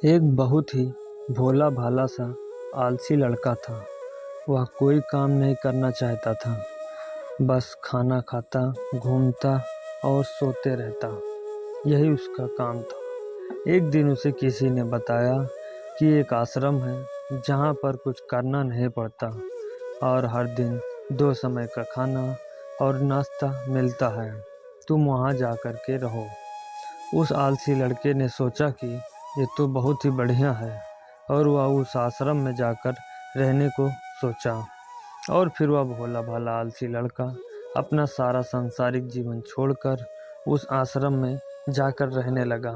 एक बहुत ही भोला भाला सा आलसी लड़का था। वह कोई काम नहीं करना चाहता था, बस खाना खाता, घूमता और सोते रहता। यही उसका काम था। एक दिन उसे किसी ने बताया कि एक आश्रम है जहाँ पर कुछ करना नहीं पड़ता और हर दिन 2 समय का खाना और नाश्ता मिलता है। तुम वहाँ जा कर के रहो। उस आलसी लड़के ने सोचा कि ये तो बहुत ही बढ़िया है और वह उस आश्रम में जाकर रहने को सोचा। और फिर वह भोला भाला आलसी लड़का अपना सारा सांसारिक जीवन छोड़कर उस आश्रम में जाकर रहने लगा।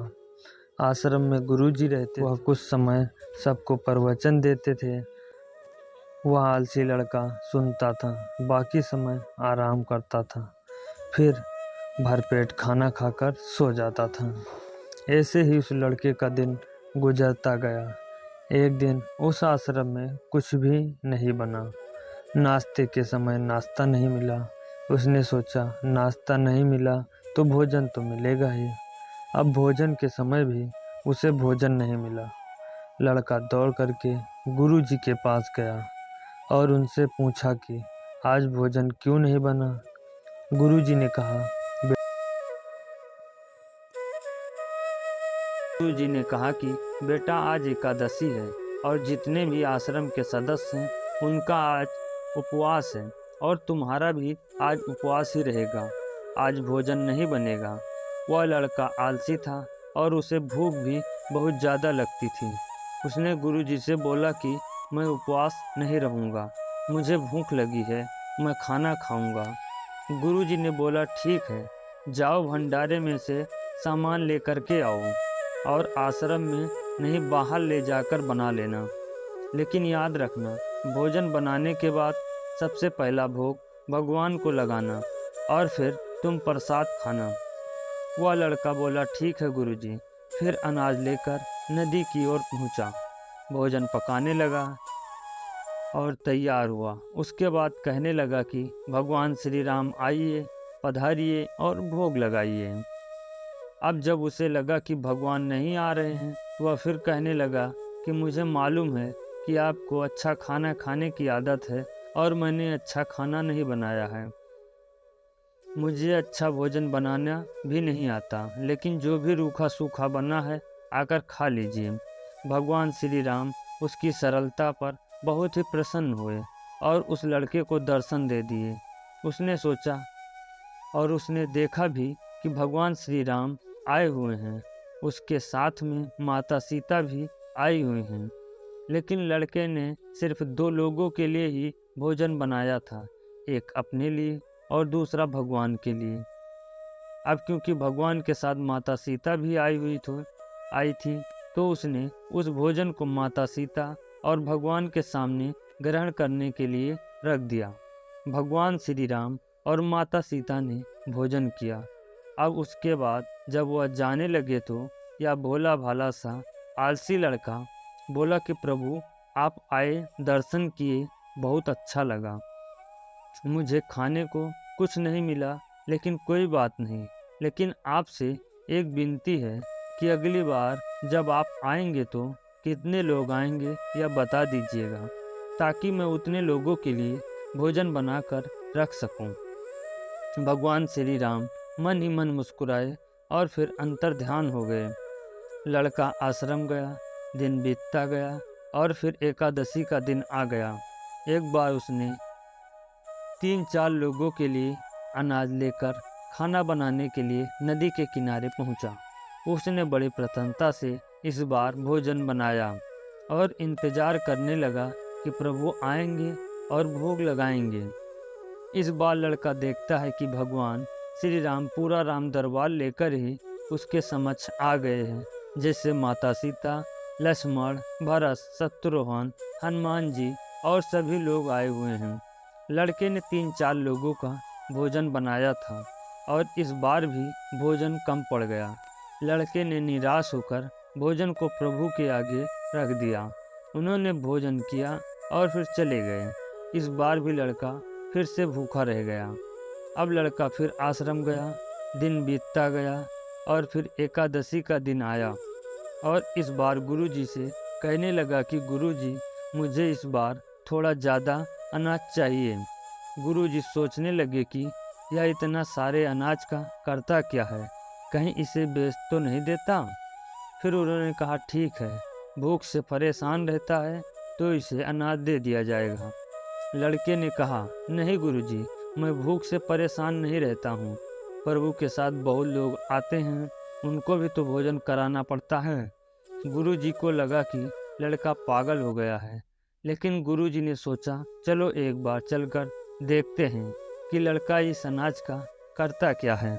आश्रम में गुरुजी रहते थे। वह कुछ समय सबको प्रवचन देते थे। वह आलसी लड़का सुनता था, बाकी समय आराम करता था, फिर भरपेट खाना खाकर सो जाता था। ऐसे ही उस लड़के का दिन गुजरता गया। एक दिन उस आश्रम में कुछ भी नहीं बना। नाश्ते के समय नाश्ता नहीं मिला। उसने सोचा नाश्ता नहीं मिला तो भोजन तो मिलेगा ही। अब भोजन के समय भी उसे भोजन नहीं मिला। लड़का दौड़ करके गुरुजी के पास गया और उनसे पूछा कि आज भोजन क्यों नहीं बना। गुरुजी ने कहा गुरुजी ने कहा कि बेटा आज एकादशी है और जितने भी आश्रम के सदस्य हैं उनका आज उपवास है और तुम्हारा भी आज उपवास ही रहेगा। आज भोजन नहीं बनेगा। वह लड़का आलसी था और उसे भूख भी बहुत ज़्यादा लगती थी। उसने गुरुजी से बोला कि मैं उपवास नहीं रहूँगा, मुझे भूख लगी है, मैं खाना खाऊँगा। गुरुजी ने बोला ठीक है, जाओ भंडारे में से सामान लेकर के आओ और आश्रम में नहीं बाहर ले जाकर बना लेना। लेकिन याद रखना, भोजन बनाने के बाद सबसे पहला भोग भगवान को लगाना और फिर तुम प्रसाद खाना। वह लड़का बोला ठीक है गुरुजी। फिर अनाज लेकर नदी की ओर पहुंचा, भोजन पकाने लगा और तैयार हुआ। उसके बाद कहने लगा कि भगवान श्री राम आइए, पधारिए और भोग लगाइए। अब जब उसे लगा कि भगवान नहीं आ रहे हैं, वह फिर कहने लगा कि मुझे मालूम है कि आपको अच्छा खाना खाने की आदत है और मैंने अच्छा खाना नहीं बनाया है। मुझे अच्छा भोजन बनाना भी नहीं आता, लेकिन जो भी रूखा सूखा बना है आकर खा लीजिए। भगवान श्री राम उसकी सरलता पर बहुत ही प्रसन्न हुए और उस लड़के को दर्शन दे दिए। उसने सोचा और उसने देखा भी कि भगवान श्री राम आए हुए हैं, उसके साथ में माता सीता भी आई हुई हैं। लेकिन लड़के ने सिर्फ 2 लोगों के लिए ही भोजन बनाया था, एक अपने लिए और दूसरा भगवान के लिए। अब क्योंकि भगवान के साथ माता सीता भी आई थी, तो उसने उस भोजन को माता सीता और भगवान के सामने ग्रहण करने के लिए रख दिया। भगवान श्री राम और माता सीता ने भोजन किया। अब उसके बाद जब वह जाने लगे तो यह भोला भाला सा आलसी लड़का बोला कि प्रभु आप आए, दर्शन किए, बहुत अच्छा लगा। मुझे खाने को कुछ नहीं मिला, लेकिन कोई बात नहीं। लेकिन आपसे एक विनती है कि अगली बार जब आप आएंगे तो कितने लोग आएंगे यह बता दीजिएगा, ताकि मैं उतने लोगों के लिए भोजन बनाकर रख सकूं। भगवान श्री राम मन ही मन मुस्कुराए और फिर अंतर ध्यान हो गए। लड़का आश्रम गया, दिन बीतता गया और फिर एकादशी का दिन आ गया। एक बार उसने 3-4 लोगों के लिए अनाज लेकर खाना बनाने के लिए नदी के किनारे पहुंचा। उसने बड़ी प्रसन्नता से इस बार भोजन बनाया और इंतजार करने लगा कि प्रभु आएंगे और भोग लगाएंगे। इस बार लड़का देखता है कि भगवान श्री राम पूरा राम दरबार लेकर ही उसके समक्ष आ गए हैं, जैसे माता सीता, लक्ष्मण, भरत, शत्रुघ्न, हनुमान जी और सभी लोग आए हुए हैं। लड़के ने 3-4 लोगों का भोजन बनाया था और इस बार भी भोजन कम पड़ गया। लड़के ने निराश होकर भोजन को प्रभु के आगे रख दिया। उन्होंने भोजन किया और फिर चले गए। इस बार भी लड़का फिर से भूखा रह गया। अब लड़का फिर आश्रम गया, दिन बीतता गया और फिर एकादशी का दिन आया और इस बार गुरुजी से कहने लगा कि गुरुजी, मुझे इस बार थोड़ा ज़्यादा अनाज चाहिए। गुरुजी सोचने लगे कि यह इतना सारे अनाज का करता क्या है, कहीं इसे बेच तो नहीं देता। फिर उन्होंने कहा, ठीक है, भूख से परेशान रहता है तो इसे अनाज दे दिया जाएगा। लड़के ने कहा, नहीं गुरुजी, मैं भूख से परेशान नहीं रहता हूँ। प्रभु के साथ बहुत लोग आते हैं, उनको भी तो भोजन कराना पड़ता है। गुरुजी को लगा कि लड़का पागल हो गया है, लेकिन गुरुजी ने सोचा, चलो एक बार चलकर देखते हैं कि लड़का इस अनाज का करता क्या है।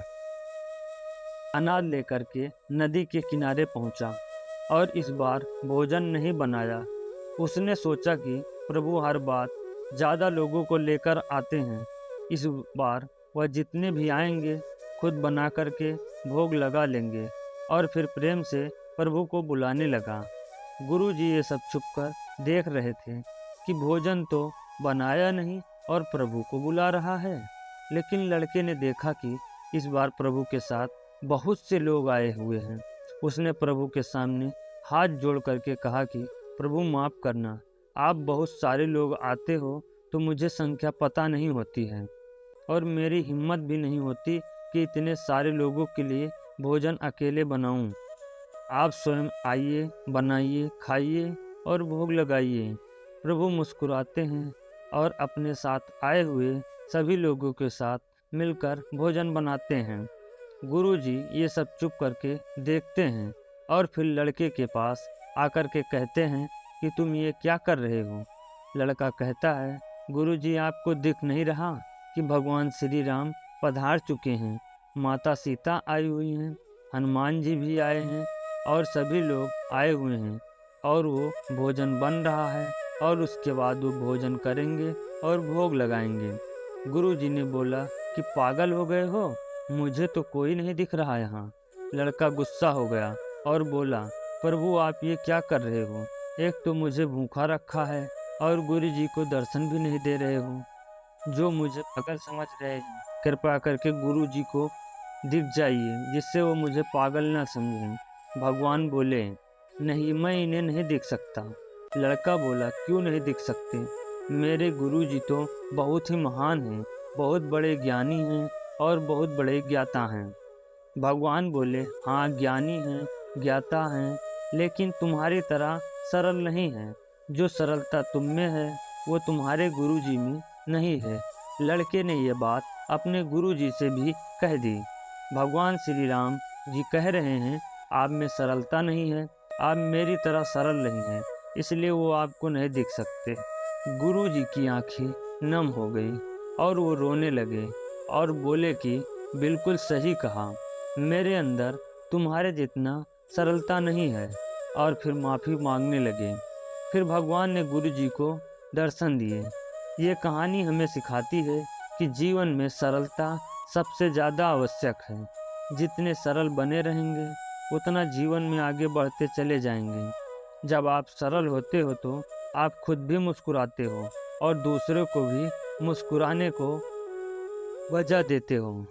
अनाज लेकर के नदी के किनारे पहुंचा और इस बार भोजन नहीं बनाया। उसने सोचा कि प्रभु हर बार ज़्यादा लोगों को लेकर आते हैं, इस बार वह जितने भी आएंगे खुद बना करके भोग लगा लेंगे। और फिर प्रेम से प्रभु को बुलाने लगा। गुरुजी ये सब छुपकर देख रहे थे कि भोजन तो बनाया नहीं और प्रभु को बुला रहा है। लेकिन लड़के ने देखा कि इस बार प्रभु के साथ बहुत से लोग आए हुए हैं। उसने प्रभु के सामने हाथ जोड़ करके कहा कि प्रभु माफ़ करना, आप बहुत सारे लोग आते हो तो मुझे संख्या पता नहीं होती है और मेरी हिम्मत भी नहीं होती कि इतने सारे लोगों के लिए भोजन अकेले बनाऊं। आप स्वयं आइए, बनाइए, खाइए और भोग लगाइए। प्रभु मुस्कुराते हैं और अपने साथ आए हुए सभी लोगों के साथ मिलकर भोजन बनाते हैं। गुरुजी ये सब चुप करके देखते हैं और फिर लड़के के पास आकर के कहते हैं कि तुम ये क्या कर रहे हो। लड़का कहता है, गुरुजी आपको दिख नहीं रहा कि भगवान श्री राम पधार चुके हैं, माता सीता आई हुई हैं, हनुमान जी भी आए हैं और सभी लोग आए हुए हैं और वो भोजन बन रहा है और उसके बाद वो भोजन करेंगे और भोग लगाएंगे। गुरुजी ने बोला कि पागल हो गए हो, मुझे तो कोई नहीं दिख रहा यहाँ। लड़का गुस्सा हो गया और बोला, प्रभु आप ये क्या कर रहे हो, एक तो मुझे भूखा रखा है और गुरुजी को दर्शन भी नहीं दे रहे हो। जो मुझे पागल समझ रहे हैं, कृपा करके गुरुजी को दिख जाइए जिससे वो मुझे पागल ना समझें। भगवान बोले, नहीं, मैं इन्हें नहीं दिख सकता। लड़का बोला, क्यों नहीं दिख सकते, मेरे गुरुजी तो बहुत ही महान हैं, बहुत बड़े ज्ञानी हैं और बहुत बड़े ज्ञाता हैं। भगवान बोले, हाँ ज्ञानी हैं, ज्ञाता हैं, लेकिन तुम्हारी तरह सरल नहीं है। जो सरलता तुम में है वो तुम्हारे गुरुजी में नहीं है। लड़के ने यह बात अपने गुरुजी से भी कह दी। भगवान श्री राम जी कह रहे हैं, आप में सरलता नहीं है, आप मेरी तरह सरल नहीं हैं, इसलिए वो आपको नहीं दिख सकते। गुरुजी की आंखें नम हो गई और वो रोने लगे और बोले कि बिल्कुल सही कहा, मेरे अंदर तुम्हारे जितना सरलता नहीं है। और फिर माफ़ी मांगने लगे। फिर भगवान ने गुरुजी को दर्शन दिए। ये कहानी हमें सिखाती है कि जीवन में सरलता सबसे ज़्यादा आवश्यक है। जितने सरल बने रहेंगे उतना जीवन में आगे बढ़ते चले जाएंगे। जब आप सरल होते हो तो आप खुद भी मुस्कुराते हो और दूसरों को भी मुस्कुराने को वजह देते हो।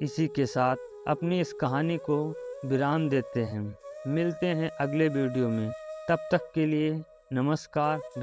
इसी के साथ अपनी इस कहानी को विराम देते हैं। मिलते हैं अगले वीडियो में, तब तक के लिए नमस्कार।